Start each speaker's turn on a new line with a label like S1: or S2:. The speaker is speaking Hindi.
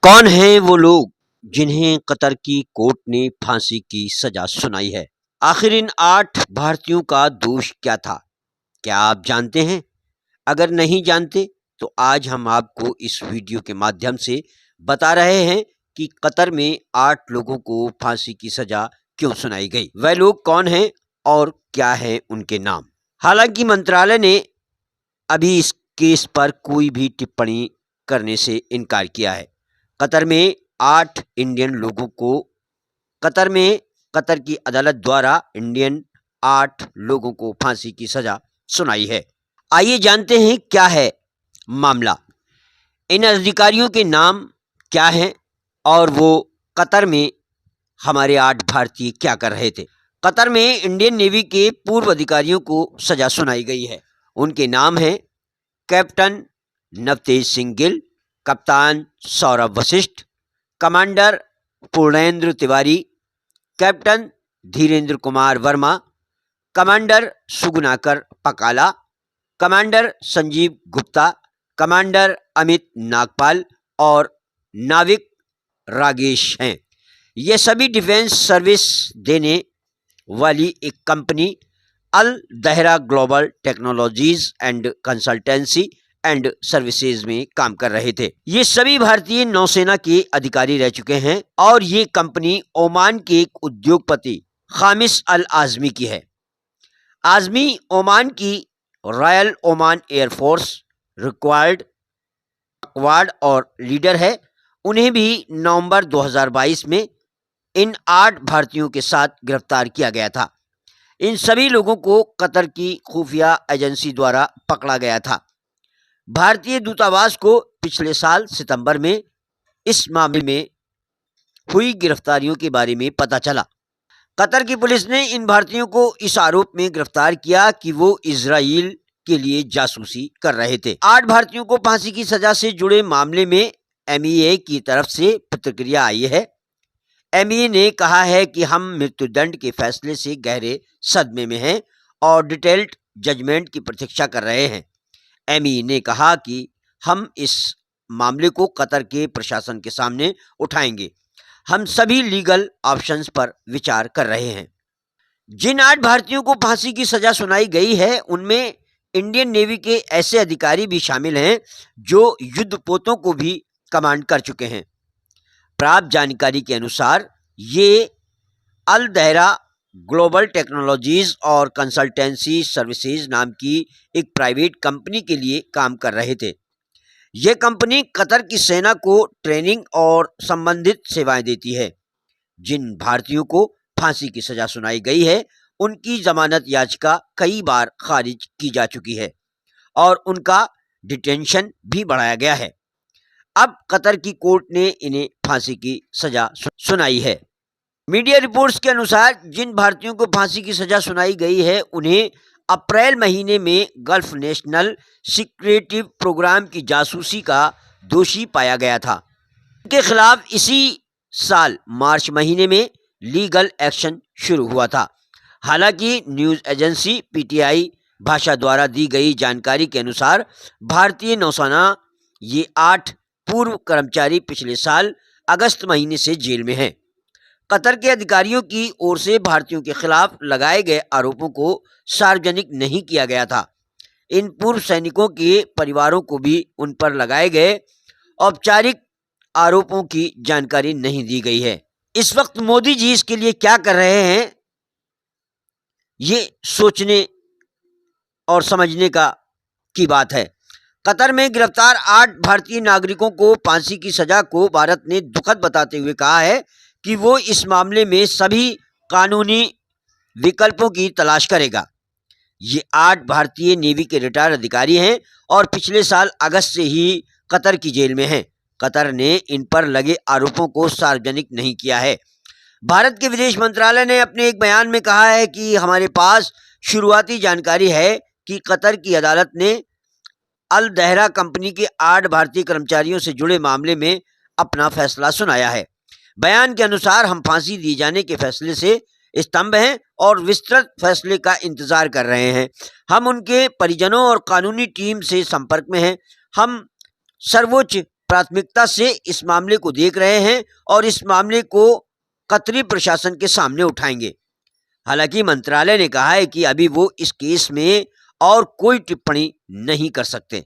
S1: कौन हैं वो लोग जिन्हें कतर की कोर्ट ने फांसी की सजा सुनाई है? आखिर इन 8 भारतीयों का दोष क्या था? क्या आप जानते हैं? अगर नहीं जानते तो आज हम आपको इस वीडियो के माध्यम से बता रहे हैं कि कतर में 8 लोगों को फांसी की सजा क्यों सुनाई गई। वह लोग कौन हैं और क्या है उनके नाम? हालांकि मंत्रालय ने अभी इस केस पर कोई भी टिप्पणी करने से इनकार किया है। कतर में 8 इंडियन लोगों को कतर की अदालत द्वारा 8 लोगों को फांसी की सजा सुनाई है। आइए जानते हैं क्या है मामला, इन अधिकारियों के नाम क्या हैं और वो कतर में हमारे 8 भारतीय क्या कर रहे थे। कतर में इंडियन नेवी के पूर्व अधिकारियों को सजा सुनाई गई है। उनके नाम हैं कैप्टन नवतेज सिंह गिल, कप्तान Saurabh Vashishtha, commander Purnendra Tiwari, captain Dhirendra Kumar Verma, commander Sugunakar Pakala, commander Sanjeev Gupta, commander Amit Nagpal और नाविक रागेश हैं। ये सभी डिफेंस सर्विस देने वाली एक company Al Dahra global technologies and consultancy and services में काम कर रहे थे। ये सभी भारतीय नौसेना के अधिकारी रह चुके हैं और ये कंपनी ओमान के एक उद्योगपति खामिस अल आजमी की है। आजमी ओमान की रॉयल ओमान एयरफोर्स रिक्वायर्ड और लीडर है। उन्हें भी नवंबर 2022 में इन 8 भारतीयों के साथ गिरफ्तार किया गया था। इन सभी लोगों को कतर की खुफिया एजेंसी द्वारा पकड़ा गया था। भारतीय दूतावास को पिछले साल सितंबर में इस मामले में हुई गिरफ्तारियों के बारे में पता चला। कतर की पुलिस ने इन भारतीयों को इस आरोप में गिरफ्तार किया कि वो इजराइल के लिए जासूसी कर रहे थे। 8 भारतीयों को फांसी की सजा से जुड़े मामले में MEA की तरफ से प्रतिक्रिया आई है। MEA ने कहा है कि हम मृत्युदंड के फैसले से गहरे सदमे में हैं और डिटेल्ड जजमेंट की प्रतीक्षा कर रहे हैं। MEA ने कहा कि हम इस मामले को कतर के प्रशासन के सामने उठाएंगे। हम सभी लीगल ऑप्शंस पर विचार कर रहे हैं। जिन 8 भारतीयों को फांसी की सजा सुनाई गई है उनमें इंडियन नेवी के ऐसे अधिकारी भी शामिल हैं जो युद्धपोतों को भी कमांड कर चुके हैं। प्राप्त जानकारी के अनुसार ये अल दहरा ग्लोबल टेक्नोलॉजीज और कंसल्टेंसी सर्विसेज नाम की एक प्राइवेट कंपनी के लिए काम कर रहे थे। यह कंपनी कतर की सेना को ट्रेनिंग और संबंधित सेवाएं देती है। जिन भारतीयों को फांसी की सजा सुनाई गई है उनकी जमानत याचिका कई बार खारिज की जा चुकी है और उनका डिटेंशन भी बढ़ाया गया है। अब कतर की कोर्ट ने इन्हें फांसी की सजा सुनाई है। मीडिया रिपोर्ट्स के अनुसार जिन भारतीयों को फांसी की सजा सुनाई गई है उन्हें अप्रैल महीने में गल्फ नेशनल सिक्योरिटी प्रोग्राम की जासूसी का दोषी पाया गया था। उनके खिलाफ इसी साल मार्च महीने में लीगल एक्शन शुरू हुआ था। हालांकि न्यूज़ एजेंसी PTI भाषा द्वारा दी गई जानकारी के अनुसार भारतीय नौसेना ये 8 पूर्व कर्मचारी पिछले साल अगस्त महीने से जेल में हैं। कतर के अधिकारियों की ओर से भारतीयों के खिलाफ लगाए गए आरोपों को सार्वजनिक नहीं किया गया था। इन पूर्व सैनिकों के परिवारों को भी उन पर लगाए गए औपचारिक आरोपों की जानकारी नहीं दी गई है। इस वक्त मोदी जी इसके लिए क्या कर रहे हैं, ये सोचने और समझने की बात है। कतर में गिरफ्तार 8 भारतीय नागरिकों को फांसी की सजा को भारत ने दुखद बताते हुए कहा है कि वो इस मामले में सभी कानूनी विकल्पों की तलाश करेगा। ये 8 भारतीय नेवी के रिटायर्ड अधिकारी हैं और पिछले साल अगस्त से ही कतर की जेल में हैं। कतर ने इन पर लगे आरोपों को सार्वजनिक नहीं किया है। भारत के विदेश मंत्रालय ने अपने एक बयान में कहा है कि हमारे पास शुरुआती जानकारी है कि कतर की अदालत ने अल दहरा कंपनी के 8 भारतीय कर्मचारियों से जुड़े मामले में अपना फैसला सुनाया है। बयान के अनुसार हम फांसी दिए जाने के फैसले से स्तंभ हैं और विस्तृत फैसले का इंतजार कर रहे हैं। हम उनके परिजनों और कानूनी टीम से संपर्क में हैं। हम सर्वोच्च प्राथमिकता से इस मामले को देख रहे हैं और इस मामले को कतरी प्रशासन के सामने उठाएंगे। हालांकि मंत्रालय ने कहा है कि अभी वो इस केस में और कोई टिप्पणी नहीं कर सकते।